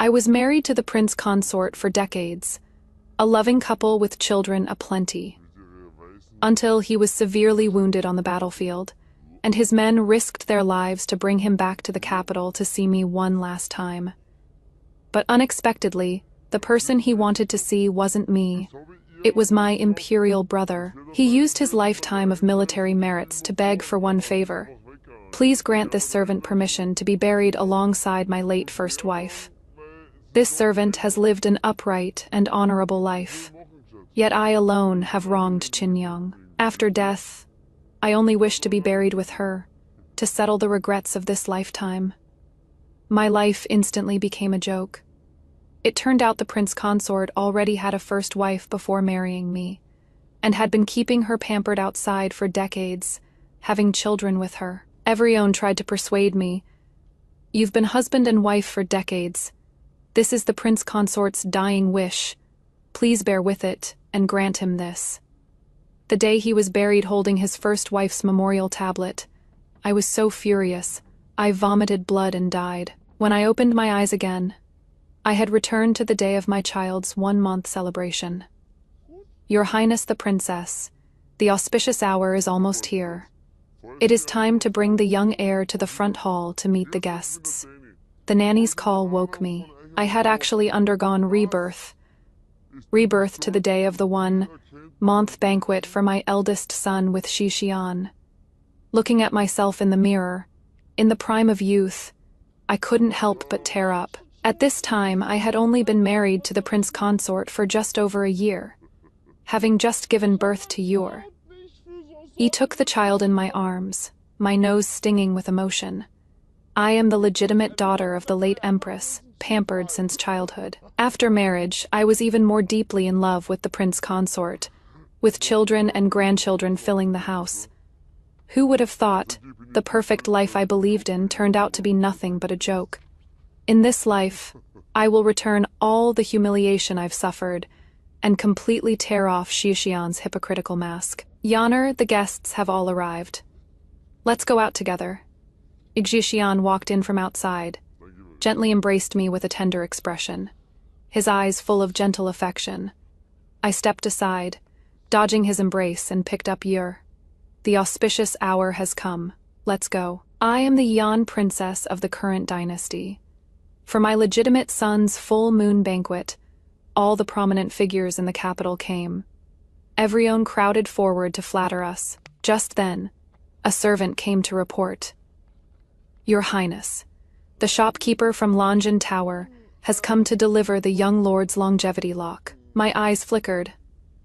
I was married to the prince consort for decades, a loving couple with children aplenty, until he was severely wounded on the battlefield, and his men risked their lives to bring him back to the capital to see me one last time. But unexpectedly, the person he wanted to see wasn't me. It was my imperial brother. He used his lifetime of military merits to beg for one favor. Please grant this servant permission to be buried alongside my late first wife. This servant has lived an upright and honorable life. Yet I alone have wronged Qingyang. After death, I only wish to be buried with her, to settle the regrets of this lifetime. My life instantly became a joke. It turned out the prince consort already had a first wife before marrying me, and had been keeping her pampered outside for decades, having children with her. Evrione tried to persuade me. You've been husband and wife for decades. This is the prince consort's dying wish. Please bear with it and grant him this. The day he was buried holding his first wife's memorial tablet, I was so furious, I vomited blood and died. When I opened my eyes again, I had returned to the day of my child's 1-month celebration. Your Highness the Princess, the auspicious hour is almost here. It is time to bring the young heir to the front hall to meet the guests. The nanny's call woke me. I had actually undergone rebirth to the day of the 1-month banquet for my eldest son with Xixian. Looking at myself in the mirror, in the prime of youth, I couldn't help but tear up. At this time, I had only been married to the prince consort for just over a year, having just given birth to Yor. He took the child in my arms, my nose stinging with emotion. I am the legitimate daughter of the late empress, pampered since childhood. After marriage, I was even more deeply in love with the prince consort, with children and grandchildren filling the house. Who would have thought the perfect life I believed in turned out to be nothing but a joke? In this life, I will return all the humiliation I've suffered and completely tear off Xixian's hypocritical mask. Yonner, the guests have all arrived. Let's go out together. Xixian walked in from outside, gently embraced me with a tender expression, his eyes full of gentle affection. I stepped aside, dodging his embrace, and picked up Yor. The auspicious hour has come. Let's go. I am the Yan princess of the current dynasty. For my legitimate son's full moon banquet, all the prominent figures in the capital came. Evrione crowded forward to flatter us. Just then, a servant came to report. Your Highness, the shopkeeper from Longjin Tower has come to deliver the young lord's longevity lock. My eyes flickered,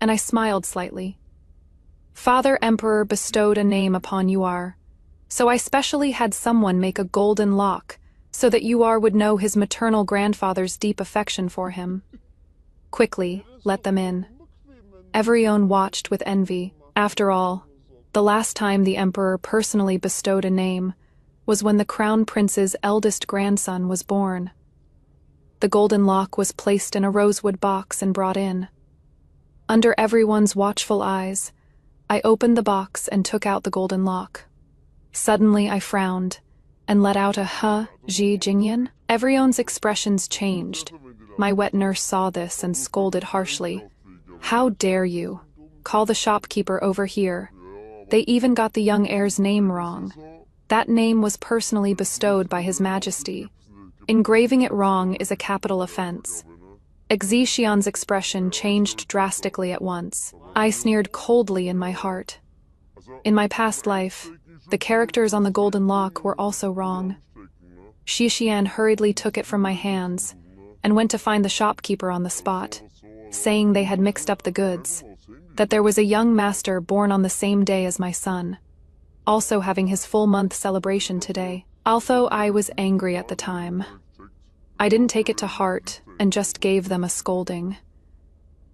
and I smiled slightly. Father Emperor bestowed a name upon Yuar, so I specially had someone make a golden lock so that Yuar would know his maternal grandfather's deep affection for him. Quickly, let them in. Evrione watched with envy. After all, the last time the Emperor personally bestowed a name was when the Crown Prince's eldest grandson was born. The golden lock was placed in a rosewood box and brought in. Under everyone's watchful eyes, I opened the box and took out the golden lock. Suddenly I frowned and let out a Ji Jingyan. Evrione's expressions changed. My wet nurse saw this and scolded harshly. How dare you? Call the shopkeeper over here. They even got the young heir's name wrong. That name was personally bestowed by His Majesty. Engraving it wrong is a capital offense. Xixian's expression changed drastically at once. I sneered coldly in my heart. In my past life, the characters on the golden lock were also wrong. Xixian hurriedly took it from my hands and went to find the shopkeeper on the spot, saying they had mixed up the goods, that there was a young master born on the same day as my son, also having his full month celebration today. Although I was angry at the time, I didn't take it to heart and just gave them a scolding.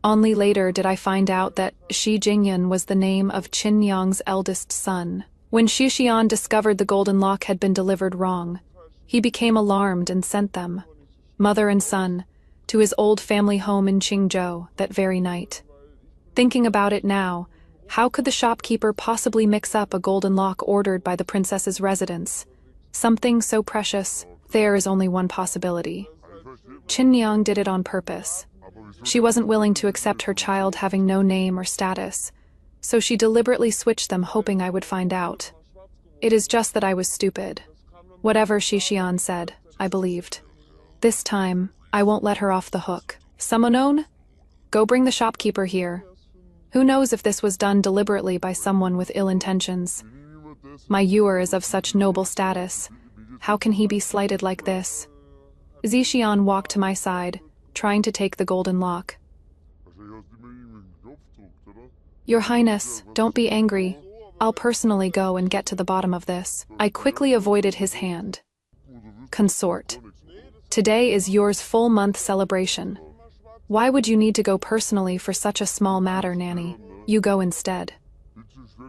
Only later did I find out that Shi Jingyan was the name of Qin Yang's eldest son. When Xixian discovered the golden lock had been delivered wrong, he became alarmed and sent them, mother and son, to his old family home in Qingzhou that very night. Thinking about it now, how could the shopkeeper possibly mix up a golden lock ordered by the princess's residence? Something so precious, there is only one possibility. Qinnyang did it on purpose. She wasn't willing to accept her child having no name or status, so she deliberately switched them hoping I would find out. It is just that I was stupid. Whatever Xixian said, I believed. This time, I won't let her off the hook. Summonon? Go bring the shopkeeper here. Who knows if this was done deliberately by someone with ill intentions? My Yuer is of such noble status. How can he be slighted like this? Xixian walked to my side, trying to take the golden lock. Your Highness, don't be angry. I'll personally go and get to the bottom of this. I quickly avoided his hand. Consort. Today is yours full-month celebration. Why would you need to go personally for such a small matter, Nanny? You go instead.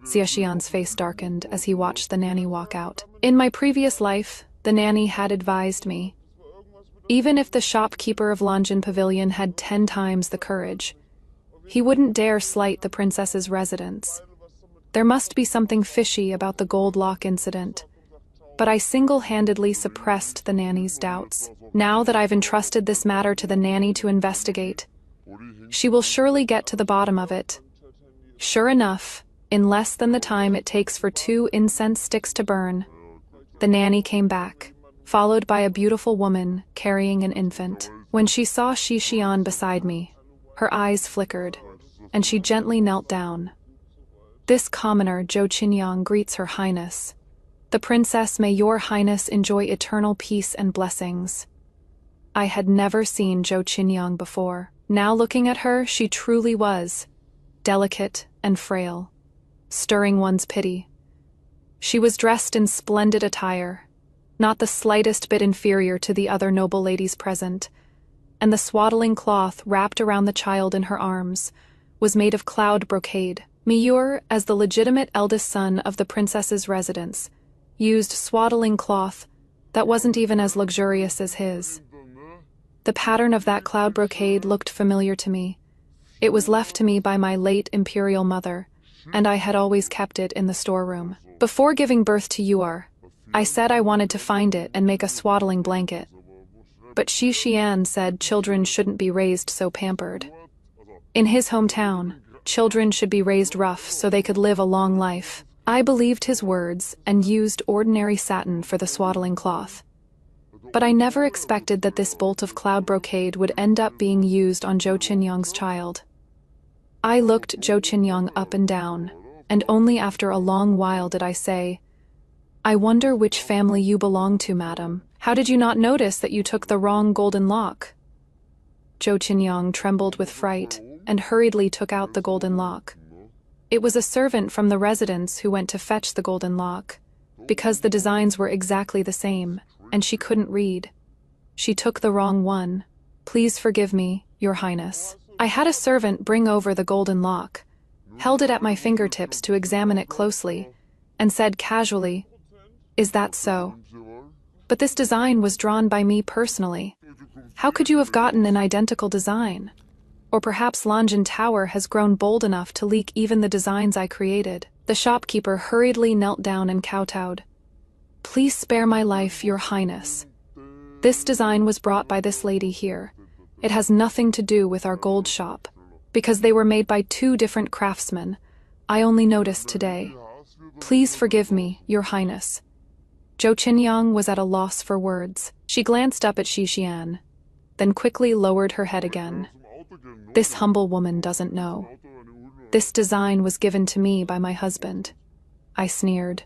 Xiaxian's face darkened as he watched the nanny walk out. In my previous life, the nanny had advised me. Even if the shopkeeper of Longjin Pavilion had 10 times the courage, he wouldn't dare slight the princess's residence. There must be something fishy about the gold lock incident. But I single-handedly suppressed the nanny's doubts. Now that I've entrusted this matter to the nanny to investigate, she will surely get to the bottom of it. Sure enough, in less than the time it takes for 2 incense sticks to burn, the nanny came back, followed by a beautiful woman carrying an infant. When she saw Xixian beside me, her eyes flickered, and she gently knelt down. This commoner, Zhou Qinyang, greets Her Highness. The princess, may your highness enjoy eternal peace and blessings. I had never seen Zhou Qinyang before. Now looking at her, she truly was delicate and frail, stirring one's pity. She was dressed in splendid attire, not the slightest bit inferior to the other noble ladies present, and the swaddling cloth wrapped around the child in her arms was made of cloud brocade. Miyur, as the legitimate eldest son of the princess's residence, used swaddling cloth that wasn't even as luxurious as his. The pattern of that cloud brocade looked familiar to me. It was left to me by my late imperial mother, and I had always kept it in the storeroom. Before giving birth to Yuar, I said I wanted to find it and make a swaddling blanket. But Xixian said children shouldn't be raised so pampered. In his hometown, children should be raised rough so they could live a long life. I believed his words and used ordinary satin for the swaddling cloth. But I never expected that this bolt of cloud brocade would end up being used on Zhou Qinyang's child. I looked Zhou Qinyang up and down, and only after a long while did I say, I wonder which family you belong to, madam. How did you not notice that you took the wrong golden lock? Zhou Qinyang trembled with fright and hurriedly took out the golden lock. It was a servant from the residence who went to fetch the golden lock, because the designs were exactly the same, and she couldn't read. She took the wrong one. Please forgive me, Your Highness. I had a servant bring over the golden lock, held it at my fingertips to examine it closely, and said casually, Is that so? But this design was drawn by me personally. How could you have gotten an identical design? Or perhaps Longjin Tower has grown bold enough to leak even the designs I created. The shopkeeper hurriedly knelt down and kowtowed. Please spare my life, Your Highness. This design was brought by this lady here. It has nothing to do with our gold shop. Because they were made by 2 different craftsmen, I only noticed today. Please forgive me, Your Highness. Zhou Qinyang was at a loss for words. She glanced up at Xixian, then quickly lowered her head again. This humble woman doesn't know. This design was given to me by my husband. I sneered.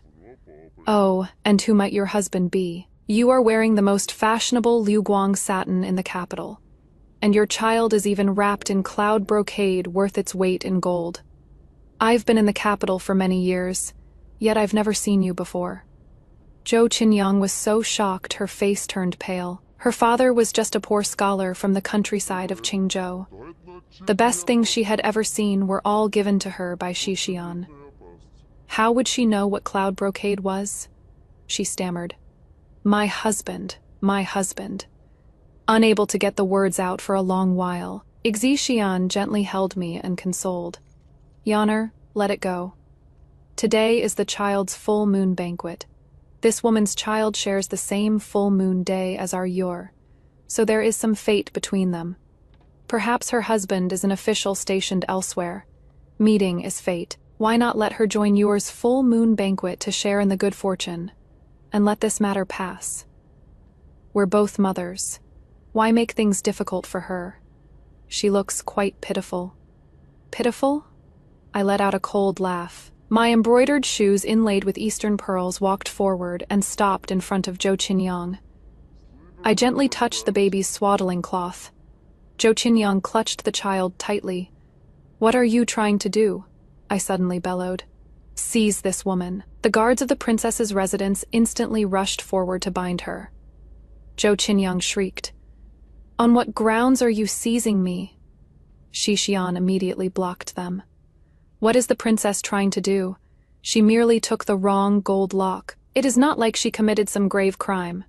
Oh, and who might your husband be? You are wearing the most fashionable Liu Guang satin in the capital, and your child is even wrapped in cloud brocade worth its weight in gold. I've been in the capital for many years, yet I've never seen you before. Zhou Qinyang was so shocked her face turned pale. Her father was just a poor scholar from the countryside of Qingzhou. The best things she had ever seen were all given to her by Xixian. How would she know what cloud brocade was? She stammered. My husband, my husband. Unable to get the words out for a long while, Xixian gently held me and consoled. Yaner, let it go. Today is the child's full moon banquet. This woman's child shares the same full moon day as our Yor. so there is some fate between them. Perhaps her husband is an official stationed elsewhere. Meeting is fate. Why not let her join yours full moon banquet to share in the good fortune, and let this matter pass? We're both mothers. Why make things difficult for her? She looks quite pitiful. Pitiful? I let out a cold laugh. My embroidered shoes inlaid with Eastern pearls walked forward and stopped in front of Zhou Qinyang. I gently touched the baby's swaddling cloth. Zhou Qinyang clutched the child tightly. "What are you trying to do?" I suddenly bellowed. "Seize this woman." The guards of the princess's residence instantly rushed forward to bind her. Zhou Qinyang shrieked. "On what grounds are you seizing me?" Xixian immediately blocked them. "What is the princess trying to do? She merely took the wrong gold lock. It is not like she committed some grave crime.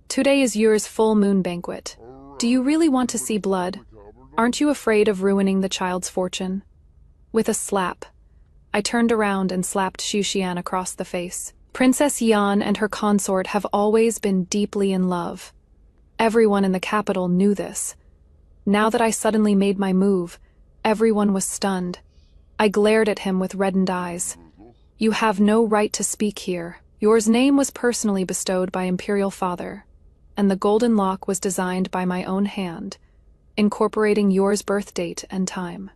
Today is yours full moon banquet. Do you really want to see blood? Aren't you afraid of ruining the child's fortune?" With a slap, I turned around and slapped Xixian across the face. Princess Yan and her consort have always been deeply in love. Everyone in the capital knew this. Now that I suddenly made my move, everyone was stunned. I glared at him with reddened eyes. "You have no right to speak here. Yours name was personally bestowed by Imperial Father, and the golden lock was designed by my own hand, incorporating yours birth date and time.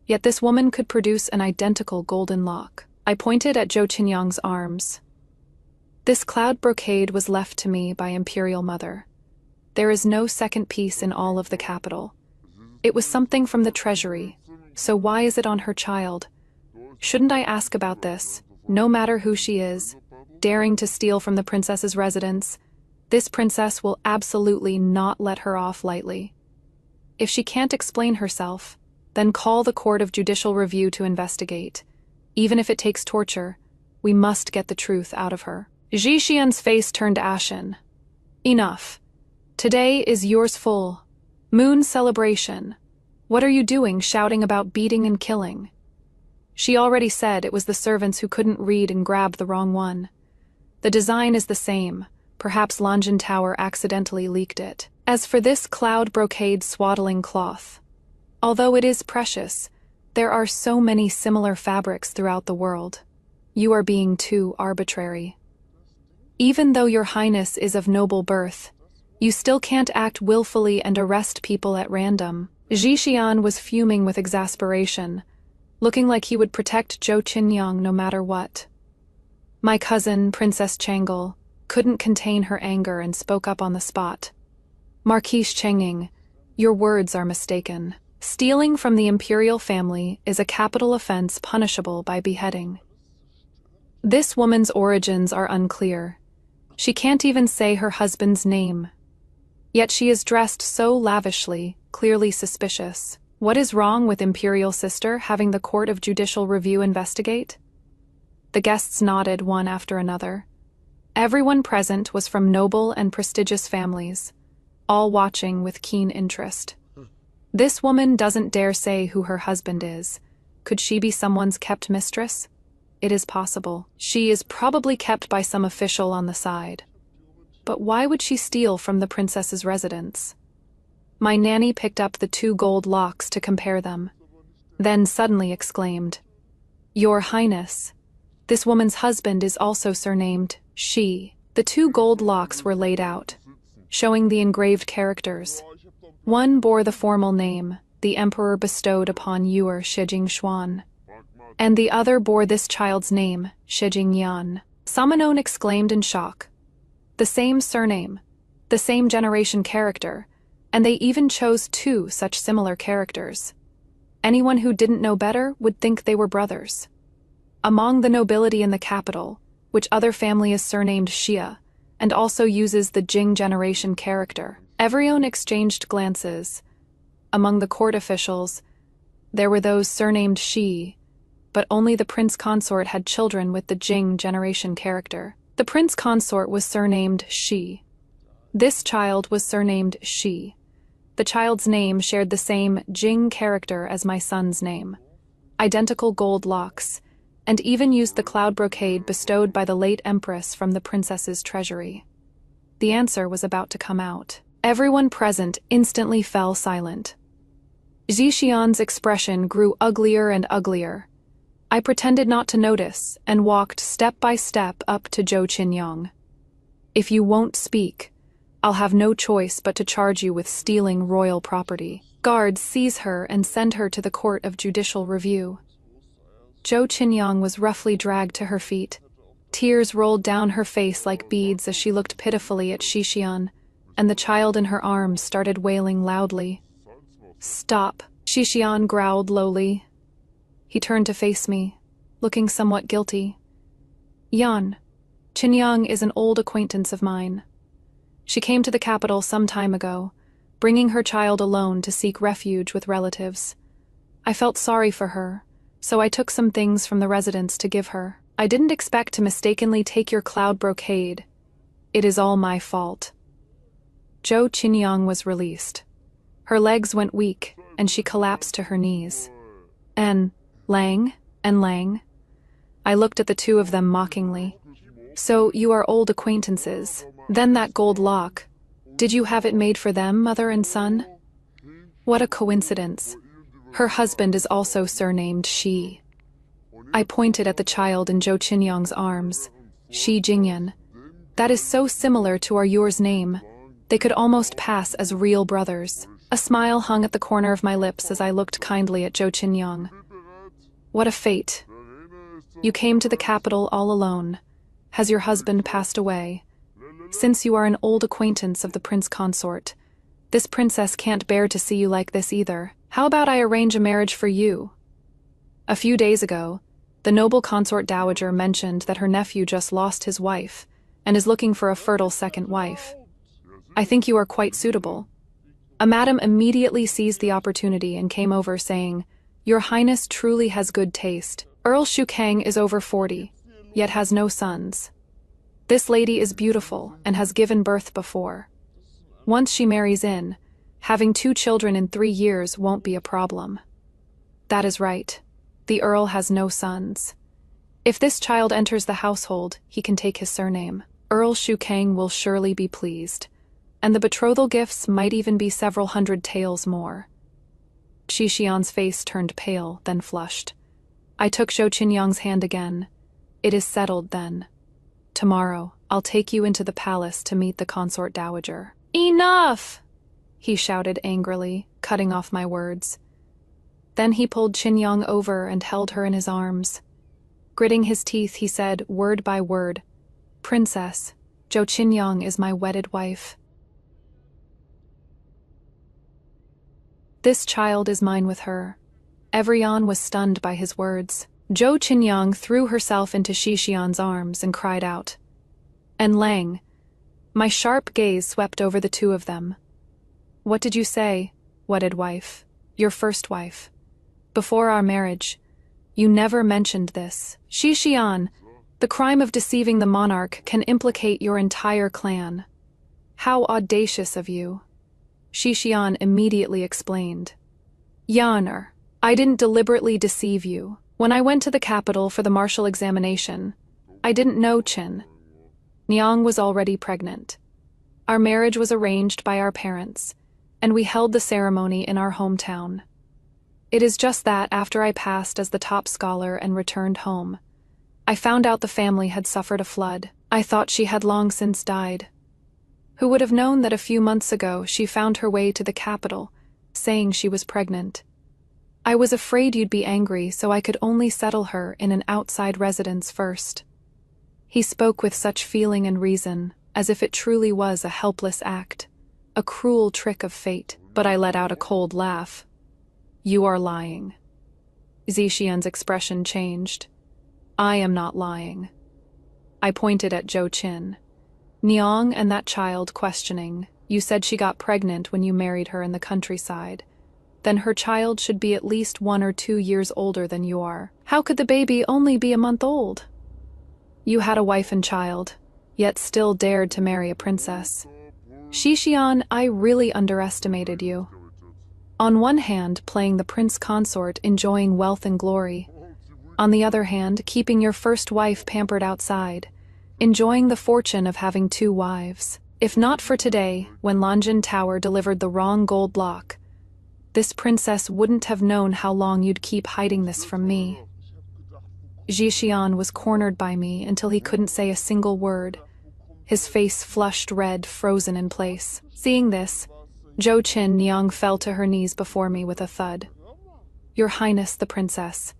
Yet this woman could produce an identical golden lock." I pointed at Zhou Qinyang's arms. "This cloud brocade was left to me by Imperial Mother. There is no second piece in all of the capital. It was something from the treasury, so why is it on her child? Shouldn't I ask about this, no matter who she is, daring to steal from the princess's residence? This princess will absolutely not let her off lightly. If she can't explain herself, then call the Court of Judicial Review to investigate. Even if it takes torture, we must get the truth out of her." Xixian's face turned ashen. "Enough. Today is yours full moon celebration. What are you doing shouting about beating and killing?" She already said it was the servants who couldn't read and grabbed the wrong one. The design is the same. Perhaps Lanjin Tower accidentally leaked it. As for this cloud brocade swaddling cloth, although it is precious, there are so many similar fabrics throughout the world. You are being too arbitrary. Even though your highness is of noble birth, you still can't act willfully and arrest people at random. Xixian was fuming with exasperation, looking like he would protect Zhou Qinyang no matter what. My cousin, Princess Changel, couldn't contain her anger and spoke up on the spot. "Marquise Chenging, your words are mistaken. Stealing from the imperial family is a capital offense punishable by beheading. This woman's origins are unclear. She can't even say her husband's name. Yet she is dressed so lavishly, clearly suspicious. What is wrong with Imperial Sister having the Court of Judicial Review investigate?" The guests nodded one after another. Everyone present was from noble and prestigious families, all watching with keen interest. This woman doesn't dare say who her husband is. Could she be someone's kept mistress? It is possible. She is probably kept by some official on the side. But why would she steal from the princess's residence? My nanny picked up the 2 gold locks to compare them, then suddenly exclaimed, "Your Highness, this woman's husband is also surnamed Shi." The 2 gold locks were laid out, showing the engraved characters. One bore the formal name the emperor bestowed upon Yuer Shijing Xuan, and the other bore this child's name, Shijing Yan. Samanon exclaimed in shock. The same surname, the same generation character, and they even chose 2 such similar characters. Anyone who didn't know better would think they were brothers. Among the nobility in the capital, which other family is surnamed Xia, and also uses the Jing generation character, everyone exchanged glances. Among the court officials, there were those surnamed Shi, but only the prince consort had children with the Jing generation character. The prince consort was surnamed Shi. This child was surnamed Shi. The child's name shared the same Jing character as my son's name, identical gold locks, and even used the cloud brocade bestowed by the late empress from the princess's treasury. The answer was about to come out. Everyone present instantly fell silent. Zixian's expression grew uglier and uglier. I pretended not to notice and walked step by step up to Zhou Qinyang. If you won't speak, I'll have no choice but to charge you with stealing royal property. Guards seize her and send her to the Court of Judicial Review. Zhou Qinyang was roughly dragged to her feet. Tears rolled down her face like beads as she looked pitifully at Zixian, and the child in her arms started wailing loudly. "Stop," Zixian growled lowly. He turned to face me, looking somewhat guilty. "Yan, Qinyang is an old acquaintance of mine. She came to the capital some time ago, bringing her child alone to seek refuge with relatives. I felt sorry for her, so I took some things from the residence to give her. I didn't expect to mistakenly take your cloud brocade. It is all my fault." Zhou Qinyang was released. Her legs went weak, and she collapsed to her knees. Lang. I looked at the two of them mockingly. "So you are old acquaintances. Then that gold lock. Did you have it made for them, mother and son?" "What a coincidence. Her husband is also surnamed Shi." I pointed at the child in Zhou Qinyang's arms. "Shi Jingyan. That is so similar to our yours name. They could almost pass as real brothers." A smile hung at the corner of my lips as I looked kindly at Zhou Qinyang. "What a fate. You came to the capital all alone. Has your husband passed away? Since you are an old acquaintance of the prince consort, this princess can't bear to see you like this either. How about I arrange a marriage for you?" A few days ago, the noble consort dowager mentioned that her nephew just lost his wife and is looking for a fertile second wife. I think you are quite suitable. A madam immediately seized the opportunity and came over saying, "Your Highness truly has good taste. Earl Shukang is over 40, yet has no sons. This lady is beautiful and has given birth before. Once she marries in, having 2 children in 3 years won't be a problem." That is right. The Earl has no sons. If this child enters the household, he can take his surname. Earl Shukang will surely be pleased, and the betrothal gifts might even be several hundred taels more. Zixian's face turned pale, then flushed. I took Zhou Qinyang's hand again. "It is settled, then. Tomorrow, I'll take you into the palace to meet the consort dowager." "Enough!" he shouted angrily, cutting off my words. Then he pulled Qinyang over and held her in his arms. Gritting his teeth, he said, word by word, "Princess, Zhou Qinyang is my wedded wife. This child is mine with her." Everyone was stunned by his words. Zhou Qinyang threw herself into Zixian's arms and cried out. "And Lang." My sharp gaze swept over the two of them. "What did you say, wedded wife? Your first wife. Before our marriage, you never mentioned this. Zixian, the crime of deceiving the monarch can implicate your entire clan. How audacious of you." Zixian immediately explained. "Yaner, I didn't deliberately deceive you. When I went to the capital for the martial examination, I didn't know Qin. Niang was already pregnant. Our marriage was arranged by our parents, and we held the ceremony in our hometown. It is just that after I passed as the top scholar and returned home, I found out the family had suffered a flood. I thought she had long since died. Who would have known that a few months ago she found her way to the capital, saying she was pregnant? I was afraid you'd be angry, so I could only settle her in an outside residence first." He spoke with such feeling and reason, as if it truly was a helpless act, a cruel trick of fate, but I let out a cold laugh. "You are lying." Zixian's expression changed. "I am not lying." I pointed at Zhou Qin. "Niang and that child questioning, you said she got pregnant when you married her in the countryside. Then her child should be at least 1 or 2 years older than you are. How could the baby only be a month old? You had a wife and child, yet still dared to marry a princess. Zixian, I really underestimated you. On one hand, playing the prince consort, enjoying wealth and glory. On the other hand, keeping your first wife pampered outside, enjoying the fortune of having 2 wives. If not for today, when Lanjin Tower delivered the wrong gold lock, this princess wouldn't have known how long you'd keep hiding this from me. Jixian was cornered by me until he couldn't say a single word, his face flushed red, frozen in place. Seeing this, Zhou Qin Niang fell to her knees before me with a thud. Your Highness the Princess,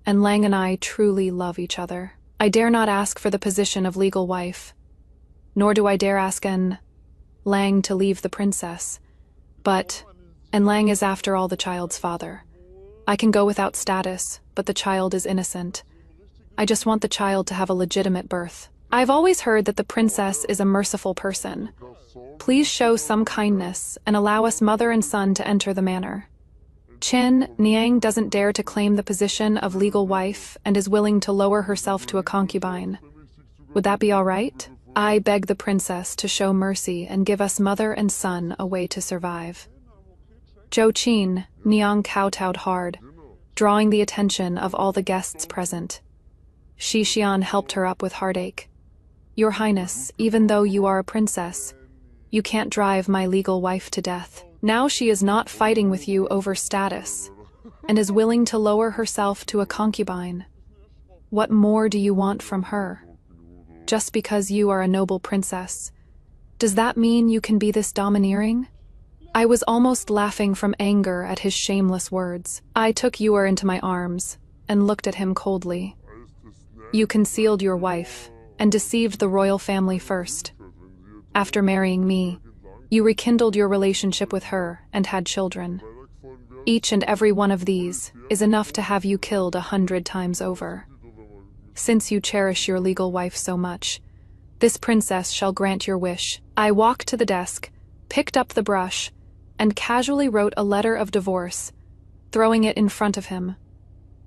and Lang and I truly love each other. I dare not ask for the position of legal wife, nor do I dare ask Lang to leave the princess. But Lang is after all the child's father. I can go without status, but the child is innocent. I just want the child to have a legitimate birth. I've always heard that the princess is a merciful person. Please show some kindness and allow us mother and son to enter the manor. Qin Niang doesn't dare to claim the position of legal wife and is willing to lower herself to a concubine. Would that be all right? I beg the princess to show mercy and give us mother and son a way to survive. Zhou Qin Niang kowtowed hard, drawing the attention of all the guests present. Xixian helped her up with heartache. Your Highness, even though you are a princess, you can't drive my legal wife to death. Now she is not fighting with you over status, and is willing to lower herself to a concubine. What more do you want from her? Just because you are a noble princess, does that mean you can be this domineering? I was almost laughing from anger at his shameless words. I took Yuer into my arms and looked at him coldly. You concealed your wife and deceived the royal family first. After marrying me, you rekindled your relationship with her and had children. Each and every one of these is enough to have you killed 100 times over. Since you cherish your legal wife so much, this princess shall grant your wish. I walked to the desk, picked up the brush, and casually wrote a letter of divorce, throwing it in front of him.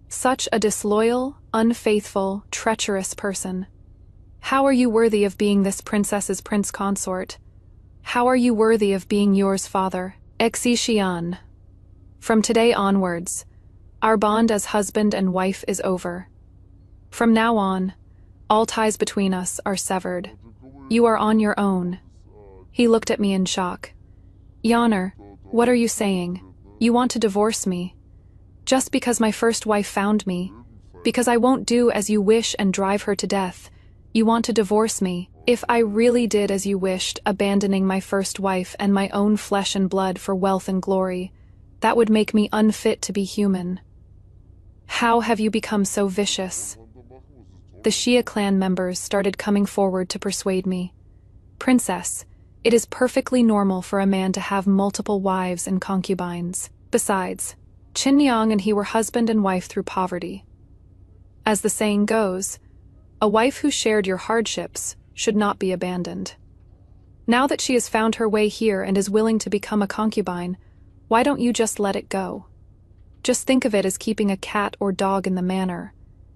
Such a disloyal, unfaithful, treacherous person. How are you worthy of being this princess's prince consort? How are you worthy of being yours father? Xixian. From today onwards, our bond as husband and wife is over. From now on, all ties between us are severed. You are on your own. He looked at me in shock. Yonner, what are you saying? You want to divorce me? Just because my first wife found me? Because I won't do as you wish and drive her to death? You want to divorce me? If I really did as you wished, abandoning my first wife and my own flesh and blood for wealth and glory, that would make me unfit to be human. How have you become so vicious? The Xia clan members started coming forward to persuade me. Princess, it is perfectly normal for a man to have multiple wives and concubines. Besides, Qin Niang and he were husband and wife through poverty. As the saying goes, a wife who shared your hardships should not be abandoned. Now that she has found her way here and is willing to become a concubine, why don't you just let it go? Just think of it as keeping a cat or dog in the manor.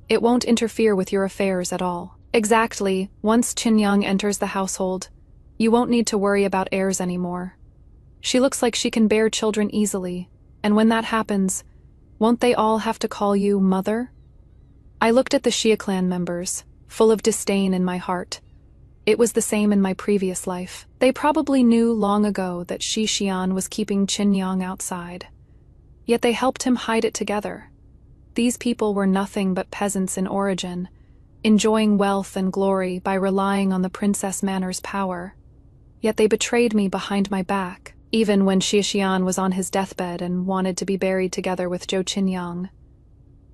It won't interfere with your affairs at all. Exactly, once Qin Yang enters the household, you won't need to worry about heirs anymore. She looks like she can bear children easily, and when that happens, won't they all have to call you mother? I looked at the Xia clan members, full of disdain in my heart. It was the same in my previous life. They probably knew long ago that Xixian was keeping Qin Yang outside. Yet they helped him hide it together. These people were nothing but peasants in origin, enjoying wealth and glory by relying on the Princess Manor's power. Yet they betrayed me behind my back, even when Xixian was on his deathbed and wanted to be buried together with Zhou Qinyang.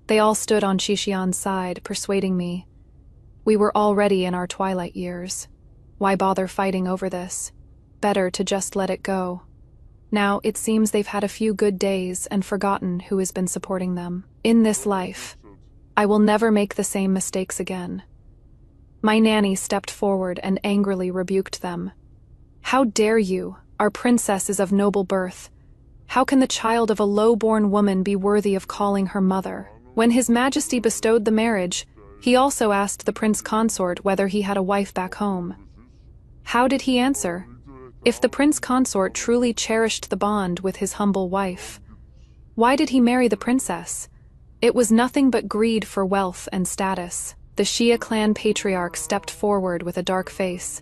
They all stood on Xixian's side, persuading me. We were already in our twilight years. Why bother fighting over this? Better to just let it go. Now it seems they've had a few good days and forgotten who has been supporting them. In this life, I will never make the same mistakes again. My nanny stepped forward and angrily rebuked them. How dare you? Our princess is of noble birth. How can the child of a low-born woman be worthy of calling her mother? When His Majesty bestowed the marriage, he also asked the prince consort whether he had a wife back home. How did he answer? If the prince consort truly cherished the bond with his humble wife, why did he marry the princess? It was nothing but greed for wealth and status. The Xia clan patriarch stepped forward with a dark face.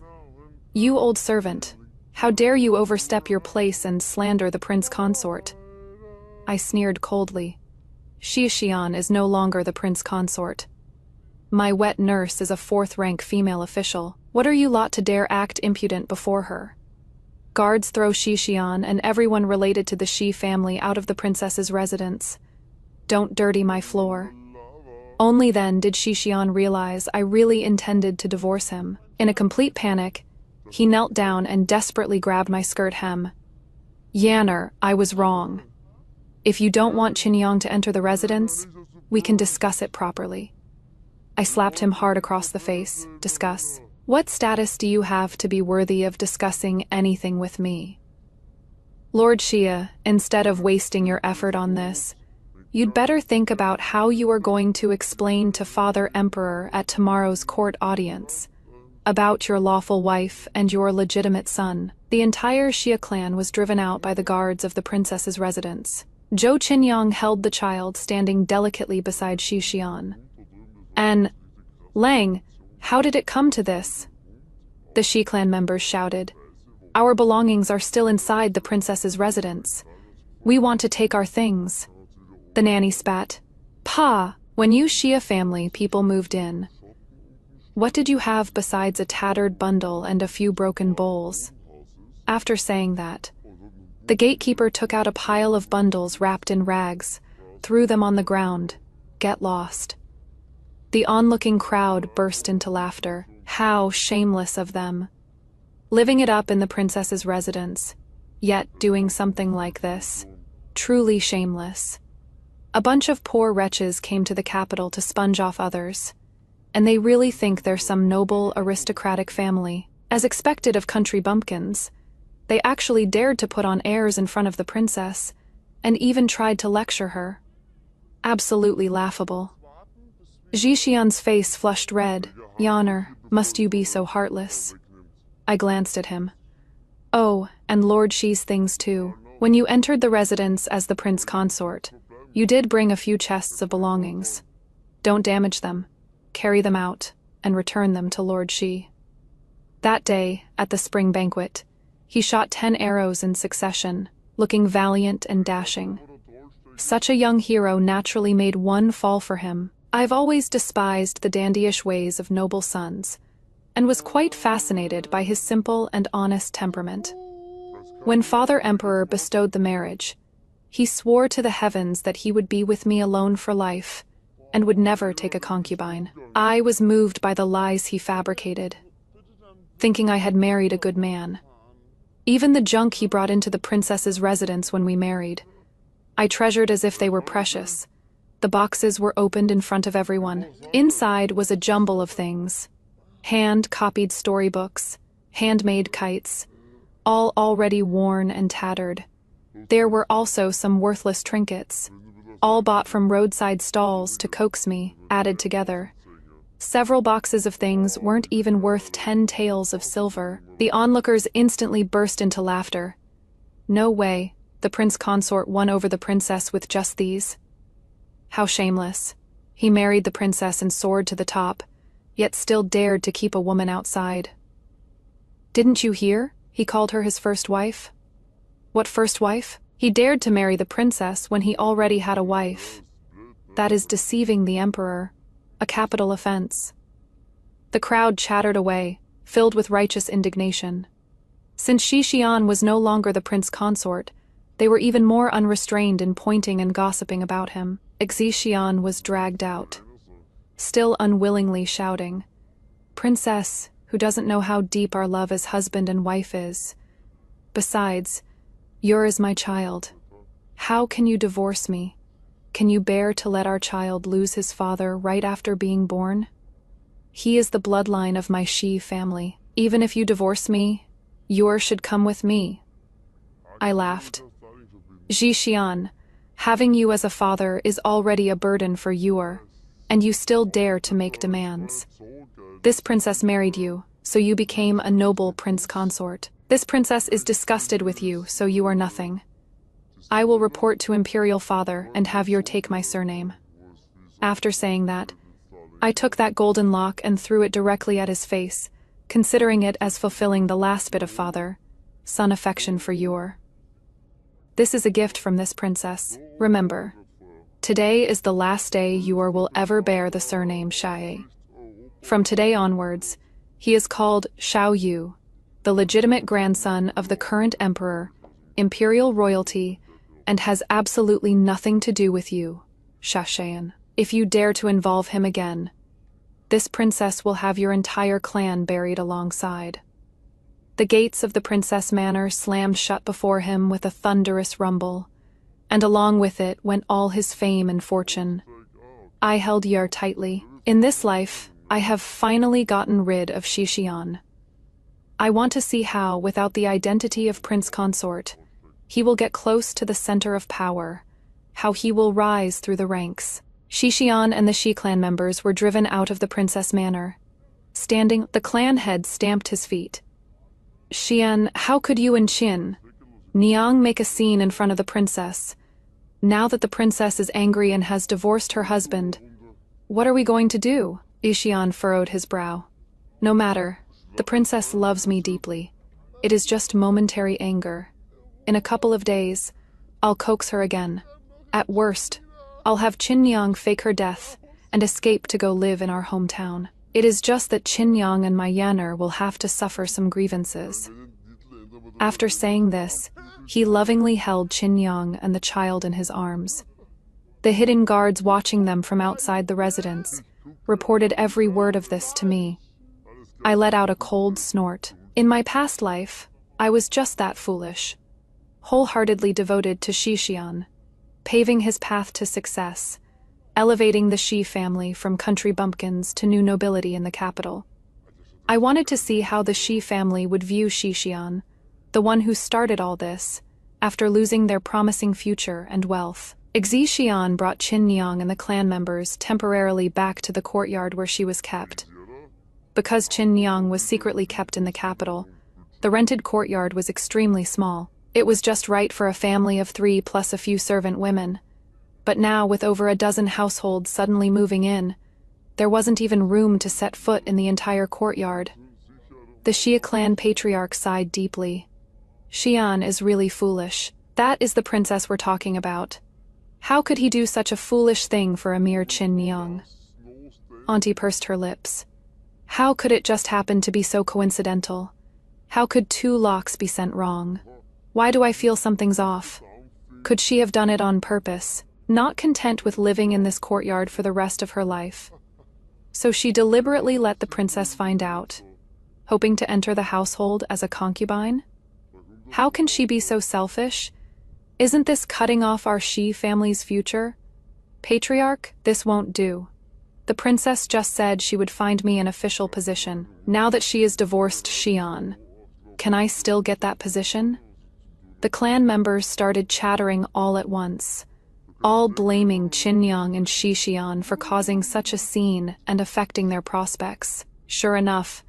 You old servant, how dare you overstep your place and slander the prince consort? I sneered coldly. Xixian is no longer the prince consort. My wet nurse is a fourth-rank female official. What are you lot to dare act impudent before her? Guards throw Xixian and everyone related to the Xi family out of the princess's residence. Don't dirty my floor. Only then did Xixian realize I really intended to divorce him. In a complete panic, he knelt down and desperately grabbed my skirt hem. Yanner, I was wrong. If you don't want Qinyang to enter the residence, we can discuss it properly. I slapped him hard across the face. Discuss. What status do you have to be worthy of discussing anything with me? Lord Xia, instead of wasting your effort on this, you'd better think about how you are going to explain to Father Emperor at tomorrow's court audience about your lawful wife and your legitimate son. The entire Xia clan was driven out by the guards of the princess's residence. Zhou Qinyang held the child standing delicately beside Xixian. And, Lang, how did it come to this? The Xi clan members shouted. Our belongings are still inside the princess's residence. We want to take our things. The nanny spat. Pa, when you Xia family people moved in, what did you have besides a tattered bundle and a few broken bowls? After saying that, the gatekeeper took out a pile of bundles wrapped in rags, threw them on the ground. Get lost. The onlooking crowd burst into laughter. How shameless of them. Living it up in the princess's residence, yet doing something like this. Truly shameless. A bunch of poor wretches came to the capital to sponge off others, and they really think they're some noble, aristocratic family. As expected of country bumpkins, they actually dared to put on airs in front of the princess, and even tried to lecture her. Absolutely laughable. Xixian's face flushed red. Yanner, must you be so heartless? I glanced at him. Oh, and Lord Xi's things too. When you entered the residence as the prince consort, you did bring a few chests of belongings. Don't damage them. Carry them out, and return them to Lord Xi. That day, at the spring banquet, he shot 10 arrows in succession, looking valiant and dashing. Such a young hero naturally made one fall for him. I've always despised the dandyish ways of noble sons, and was quite fascinated by his simple and honest temperament. When Father Emperor bestowed the marriage, he swore to the heavens that he would be with me alone for life, and would never take a concubine. I was moved by the lies he fabricated, thinking I had married a good man. Even the junk he brought into the princess's residence when we married, I treasured as if they were precious. The boxes were opened in front of everyone. Inside was a jumble of things. Hand-copied storybooks, handmade kites, all already worn and tattered. There were also some worthless trinkets, all bought from roadside stalls to coax me, added together. Several boxes of things weren't even worth 10 taels of silver. The onlookers instantly burst into laughter. No way, the prince consort won over the princess with just these. How shameless. He married the princess and soared to the top, yet still dared to keep a woman outside. Didn't you hear? He called her his first wife. What first wife? He dared to marry the princess when he already had a wife. That is deceiving the emperor, a capital offense. The crowd chattered away, filled with righteous indignation. Since Xixian was no longer the prince consort, they were even more unrestrained in pointing and gossiping about him. Xixian was dragged out, still unwillingly shouting, "Princess, who doesn't know how deep our love as husband and wife is. Besides, you're as my child. How can you divorce me? Can you bear to let our child lose his father right after being born? He is the bloodline of my Xi family. Even if you divorce me, yours should come with me." I laughed. Xixian, having you as a father is already a burden for you, and you still dare to make demands. This princess married you, so you became a noble prince consort. This princess is disgusted with you, so you are nothing. I will report to Imperial Father and have your take my surname. After saying that, I took that golden lock and threw it directly at his face, considering it as fulfilling the last bit of father-son affection for your. This is a gift from this princess. Remember, today is the last day Yor will ever bear the surname Shai. From today onwards, he is called Xiao Yu, the legitimate grandson of the current emperor, imperial royalty, and has absolutely nothing to do with you, Shashayan. If you dare to involve him again, this princess will have your entire clan buried alongside. The gates of the princess manor slammed shut before him with a thunderous rumble, and along with it went all his fame and fortune. I held Yer tightly. In this life, I have finally gotten rid of Shishian. I want to see how, without the identity of prince consort, he will get close to the center of power, how he will rise through the ranks. Shishian and the Shi clan members were driven out of the princess manor. Standing, the clan head stamped his feet. Xian, how could you and Qin Niang make a scene in front of the princess? Now that the princess is angry and has divorced her husband, what are we going to do? Xian furrowed his brow. No matter, the princess loves me deeply. It is just momentary anger. In a couple of days, I'll coax her again. At worst, I'll have Qin Niang fake her death and escape to go live in our hometown. It is just that Qin Niang and my Yanner will have to suffer some grievances. After saying this, he lovingly held Qin Niang and the child in his arms. The hidden guards watching them from outside the residence reported every word of this to me. I let out a cold snort. In my past life, I was just that foolish, wholeheartedly devoted to Shishian, paving his path to success, elevating the Shi family from country bumpkins to new nobility in the capital. I wanted to see how the Shi family would view Shishian, the one who started all this, after losing their promising future and wealth. Xixian brought Qin Niang and the clan members temporarily back to the courtyard where she was kept. Because Qin Niang was secretly kept in the capital, the rented courtyard was extremely small. It was just right for a family of 3 plus a few servant women. But now, with over a dozen households suddenly moving in, there wasn't even room to set foot in the entire courtyard. The Xia clan patriarch sighed deeply. Xian is really foolish. That is the princess we're talking about. How could he do such a foolish thing for a mere Qin Niang? Auntie pursed her lips. How could it just happen to be so coincidental? How could 2 locks be sent wrong? Why do I feel something's off? Could she have done it on purpose, not content with living in this courtyard for the rest of her life? So she deliberately let the princess find out, hoping to enter the household as a concubine? How can she be so selfish? Isn't this cutting off our Shi family's future? Patriarch, this won't do. The princess just said she would find me an official position. Now that she is divorced Xian, can I still get that position? The clan members started chattering all at once, all blaming Qin Niang and Xixian for causing such a scene and affecting their prospects. Sure enough,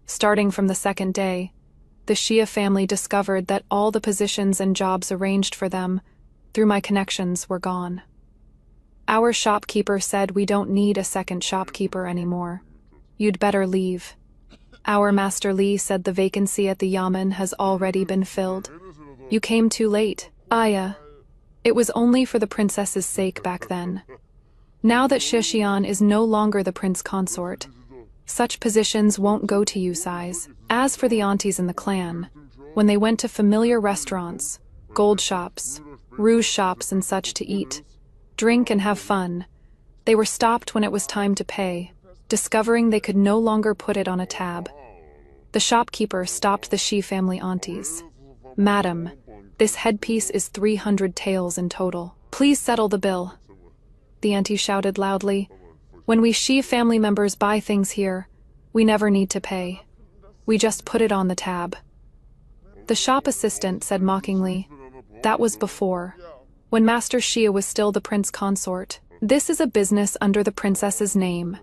starting from the second day, the Xia family discovered that all the positions and jobs arranged for them through my connections were gone. Our shopkeeper said we don't need a second shopkeeper anymore. You'd better leave. Our Master Li said the vacancy at the Yamen has already been filled. You came too late, Aya. It was only for the princess's sake back then. Now that Shishian is no longer the prince consort, such positions won't go to you, size. As for the aunties in the clan, when they went to familiar restaurants, gold shops, rouge shops and such to eat, drink and have fun, they were stopped when it was time to pay, discovering they could no longer put it on a tab. The shopkeeper stopped the Shi family aunties. Madam, this headpiece is 300 taels in total. Please settle the bill. The auntie shouted loudly. When we Shi family members buy things here, we never need to pay. We just put it on the tab. The shop assistant said mockingly, that was before, when Master Xia was still the prince consort. This is a business under the princess's name,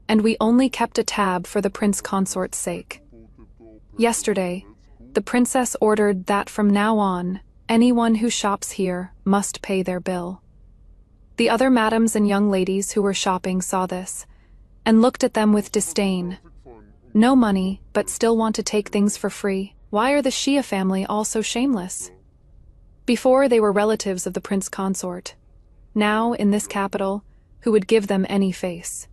and we only kept a tab for the prince consort's sake. Yesterday, the princess ordered that from now on, anyone who shops here must pay their bill. The other madams and young ladies who were shopping saw this, and looked at them with disdain. No money, but still want to take things for free. Why are the Shia family all so shameless? Before, they were relatives of the prince consort. Now, in this capital, who would give them any face?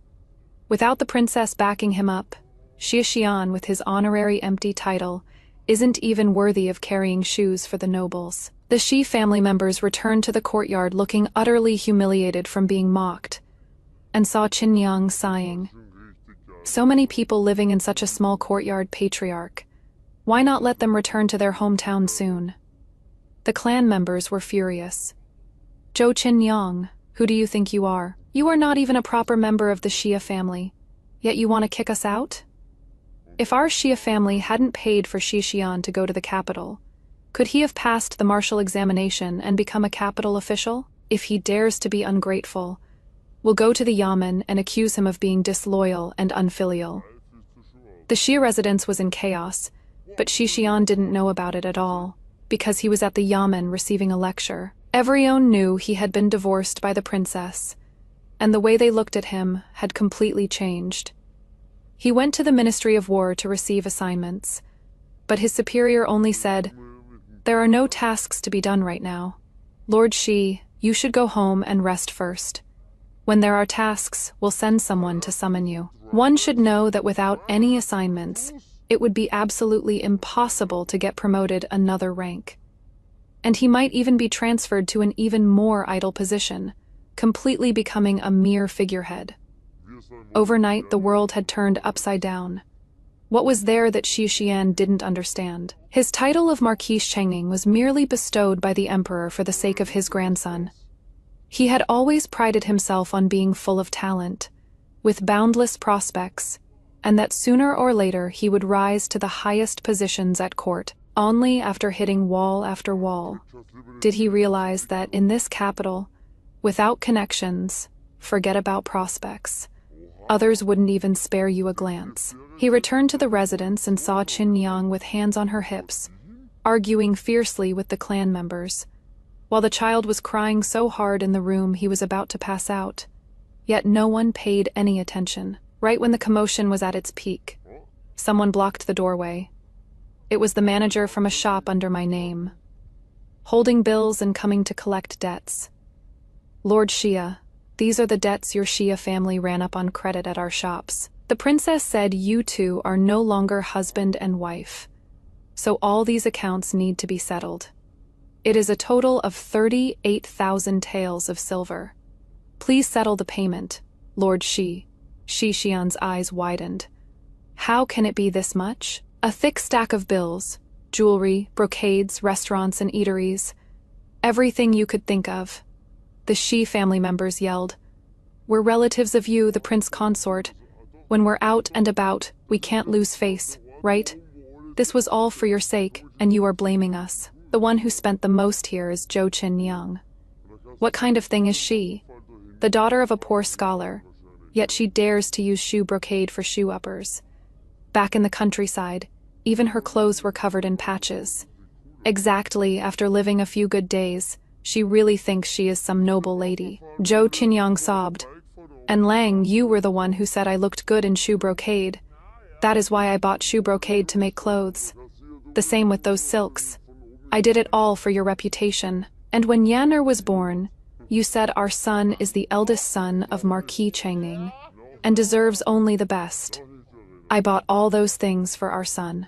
Without the princess backing him up, Xia Xian, with his honorary empty title, isn't even worthy of carrying shoes for the nobles. The Shi family members returned to the courtyard looking utterly humiliated from being mocked, and saw Qin Yang sighing. So many people living in such a small courtyard, patriarch. Why not let them return to their hometown soon? The clan members were furious. Zhou Qin Yang, who do you think you are? You are not even a proper member of the Xia family, yet you want to kick us out? If our Xia family hadn't paid for Xi Xian to go to the capital, could he have passed the martial examination and become a capital official? If he dares to be ungrateful, we'll go to the Yamen and accuse him of being disloyal and unfilial. The Xia residence was in chaos, but Xi Xian didn't know about it at all, because he was at the Yamen receiving a lecture. Everyone knew he had been divorced by the princess, and the way they looked at him had completely changed. He went to the Ministry of War to receive assignments, but his superior only said, "There are no tasks to be done right now. Lord Shi, you should go home and rest first. When there are tasks, we'll send someone to summon you." One should know that without any assignments, it would be absolutely impossible to get promoted another rank. And he might even be transferred to an even more idle position, completely becoming a mere figurehead. Overnight, the world had turned upside down. What was there that Xi Xian didn't understand? His title of Marquis Chengning was merely bestowed by the emperor for the sake of his grandson. He had always prided himself on being full of talent, with boundless prospects, and that sooner or later he would rise to the highest positions at court. Only after hitting wall after wall did he realize that in this capital, without connections, forget about prospects. Others wouldn't even spare you a glance. He returned to the residence and saw Qin Yang with hands on her hips, arguing fiercely with the clan members, while the child was crying so hard in the room he was about to pass out. Yet no one paid any attention. Right when the commotion was at its peak, someone blocked the doorway. It was the manager from a shop under my name, holding bills and coming to collect debts. "Lord Xia, these are the debts your Xia family ran up on credit at our shops. The princess said you two are no longer husband and wife, so all these accounts need to be settled. It is a total of 38,000 taels of silver. Please settle the payment, Lord Shi." Xi Xian's eyes widened. How can it be this much? A thick stack of bills, jewelry, brocades, restaurants, and eateries. Everything you could think of. The Xi family members yelled, "We're relatives of you, the prince consort. When we're out and about, we can't lose face, right? This was all for your sake, and you are blaming us. The one who spent the most here is Zhou Qin Yang. What kind of thing is she? The daughter of a poor scholar, yet she dares to use shoe brocade for shoe uppers. Back in the countryside, even her clothes were covered in patches. Exactly after living a few good days, she really thinks she is some noble lady." Zhou Qinyang sobbed. "And Lang, you were the one who said I looked good in shoe brocade. That is why I bought shoe brocade to make clothes. The same with those silks. I did it all for your reputation. And when Yanner was born, you said our son is the eldest son of Marquis Chengning, and deserves only the best. I bought all those things for our son."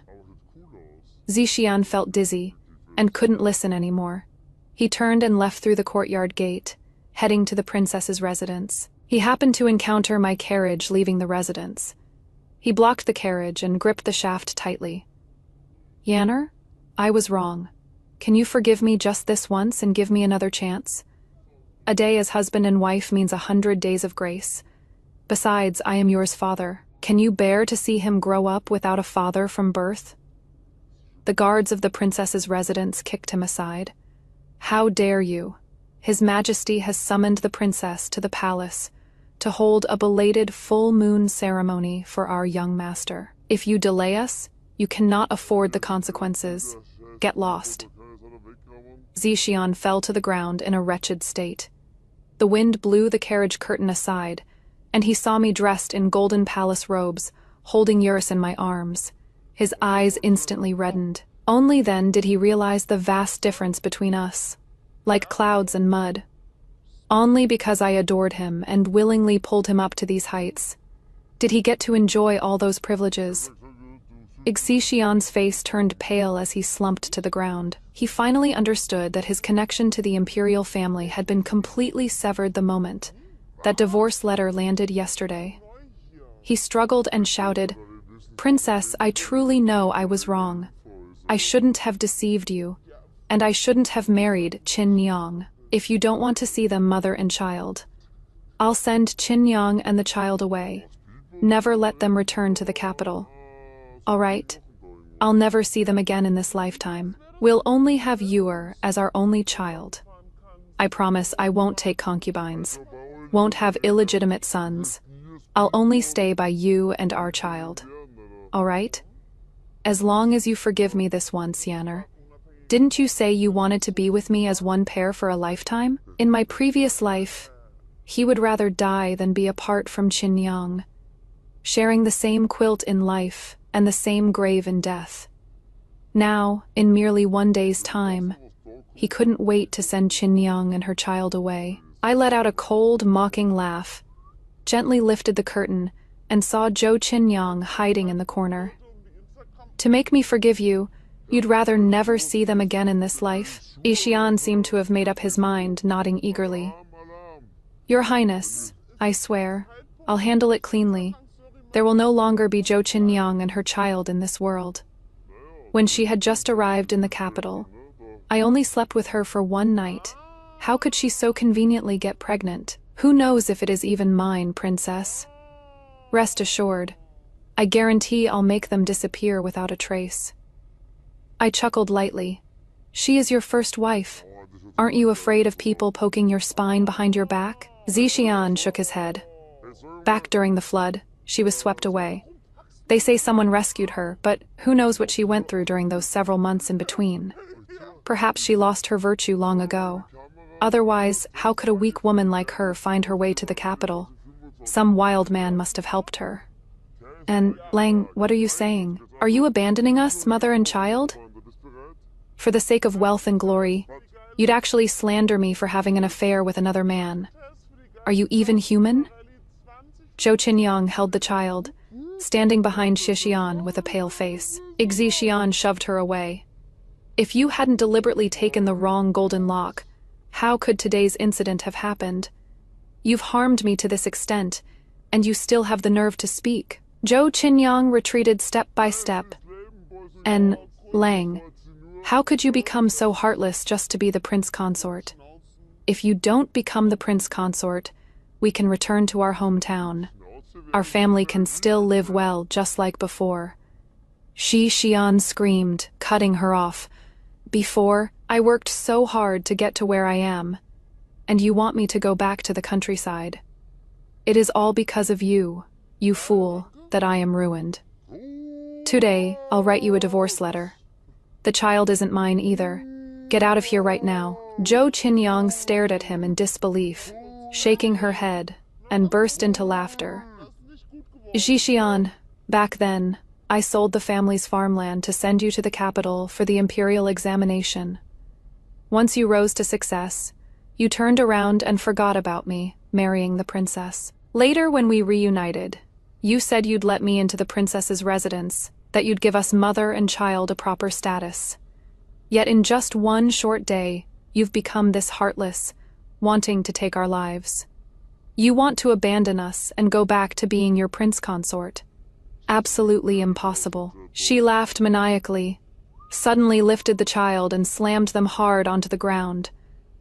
Zixian felt dizzy, and couldn't listen anymore. He turned and left through the courtyard gate, heading to the princess's residence. He happened to encounter my carriage leaving the residence. He blocked the carriage and gripped the shaft tightly. "Yanner, I was wrong. Can you forgive me just this once and give me another chance? A day as husband and wife means 100 days of grace. Besides, I am yours father. Can you bear to see him grow up without a father from birth?" The guards of the princess's residence kicked him aside. "How dare you? His Majesty has summoned the princess to the palace to hold a belated full moon ceremony for our young master. If you delay us, you cannot afford the consequences. Get lost." Zixian fell to the ground in a wretched state. The wind blew the carriage curtain aside, and he saw me dressed in golden palace robes, holding Eurus in my arms. His eyes instantly reddened. Only then did he realize the vast difference between us, like clouds and mud. Only because I adored him and willingly pulled him up to these heights did he get to enjoy all those privileges. Xixian's face turned pale as he slumped to the ground. He finally understood that his connection to the imperial family had been completely severed the moment that divorce letter landed yesterday. He struggled and shouted, "Princess, I truly know I was wrong. I shouldn't have deceived you, and I shouldn't have married Qin Yang. If you don't want to see them mother and child, I'll send Qin Yang and the child away. Never let them return to the capital. All right? I'll never see them again in this lifetime. We'll only have Yor as our only child. I promise I won't take concubines, won't have illegitimate sons. I'll only stay by you and our child. All right? As long as you forgive me this once, Yanner. Didn't you say you wanted to be with me as one pair for a lifetime? In my previous life, he would rather die than be apart from Qin Yang, sharing the same quilt in life and the same grave in death. Now, in merely one day's time, he couldn't wait to send Qin Yang and her child away. I let out a cold, mocking laugh, gently lifted the curtain, and saw Zhou Qinyang hiding in the corner. To make me forgive you, you'd rather never see them again in this life? Xian seemed to have made up his mind, nodding eagerly. Your Highness, I swear, I'll handle it cleanly. There will no longer be Zhou Qinyang and her child in this world. When she had just arrived in the capital, I only slept with her for one night. How could she so conveniently get pregnant? Who knows if it is even mine, Princess? Rest assured, I guarantee I'll make them disappear without a trace. I chuckled lightly. She is your first wife. Aren't you afraid of people poking your spine behind your back? Zixian shook his head. Back during the flood, she was swept away. They say someone rescued her, but who knows what she went through during those several months in between. Perhaps she lost her virtue long ago. Otherwise, how could a weak woman like her find her way to the capital? Some wild man must have helped her. And, Lang, what are you saying? Are you abandoning us, mother and child? For the sake of wealth and glory, you'd actually slander me for having an affair with another man. Are you even human? Zhou Qinyang held the child, standing behind Xixian with a pale face. Xixian shoved her away. If you hadn't deliberately taken the wrong golden lock, how could today's incident have happened? You've harmed me to this extent, and you still have the nerve to speak. Zhou Qinyang retreated step by step. And, Lang, how could you become so heartless just to be the prince consort? If you don't become the prince consort, we can return to our hometown. Our family can still live well, just like before. Xixian screamed, cutting her off. Before, I worked so hard to get to where I am, and you want me to go back to the countryside. It is all because of you, you fool, that I am ruined. Today, I'll write you a divorce letter. The child isn't mine either. Get out of here right now. Zhou Qinyang stared at him in disbelief, shaking her head, and burst into laughter. Zixian, back then, I sold the family's farmland to send you to the capital for the imperial examination. Once you rose to success, you turned around and forgot about me, marrying the princess. Later, when we reunited, you said you'd let me into the princess's residence, that you'd give us mother and child a proper status. Yet in just one short day, you've become this heartless, wanting to take our lives. You want to abandon us and go back to being your prince consort. Absolutely impossible. She laughed maniacally, suddenly lifted the child and slammed them hard onto the ground,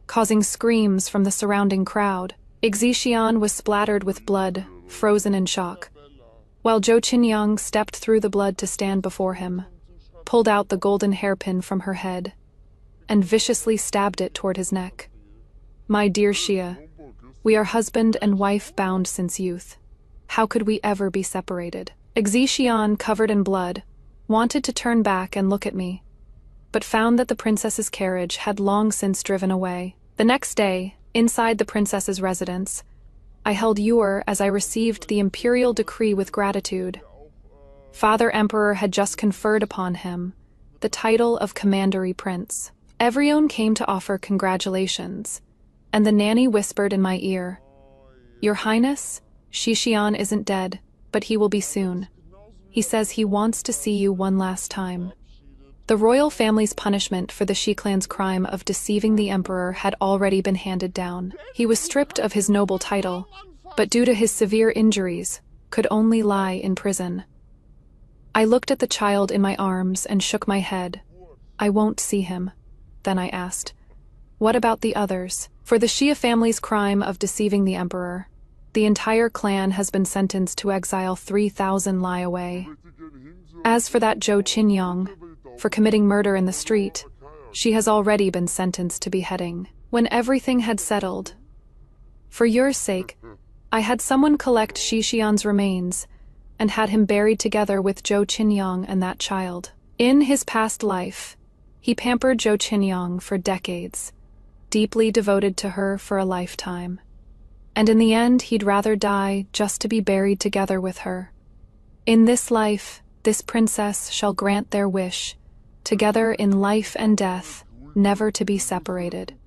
causing screams from the surrounding crowd. Xixian was splattered with blood, frozen in shock, while Zhou Qinyang stepped through the blood to stand before him, pulled out the golden hairpin from her head, and viciously stabbed it toward his neck. My dear Xia, we are husband and wife bound since youth. How could we ever be separated? Xixian, covered in blood, wanted to turn back and look at me, but found that the princess's carriage had long since driven away. The next day, inside the princess's residence, I held Yor as I received the imperial decree with gratitude. Father Emperor had just conferred upon him the title of Commandery Prince. Everyone came to offer congratulations, and the nanny whispered in my ear, "Your Highness, Shixian isn't dead, but he will be soon. He says he wants to see you one last time." The royal family's punishment for the Shi clan's crime of deceiving the emperor had already been handed down. He was stripped of his noble title, but due to his severe injuries, could only lie in prison. I looked at the child in my arms and shook my head. "I won't see him." Then I asked, "What about the others?" For the Xia family's crime of deceiving the emperor, the entire clan has been sentenced to exile 3,000 li away. As for that Zhou Qinyang, for committing murder in the street, she has already been sentenced to beheading. When everything had settled, for your sake, I had someone collect Shixian's remains and had him buried together with Zhou Qinyang and that child. In his past life, he pampered Zhou Qinyang for decades, deeply devoted to her for a lifetime. And in the end, he'd rather die just to be buried together with her. In this life, this princess shall grant their wish, together in life and death, never to be separated.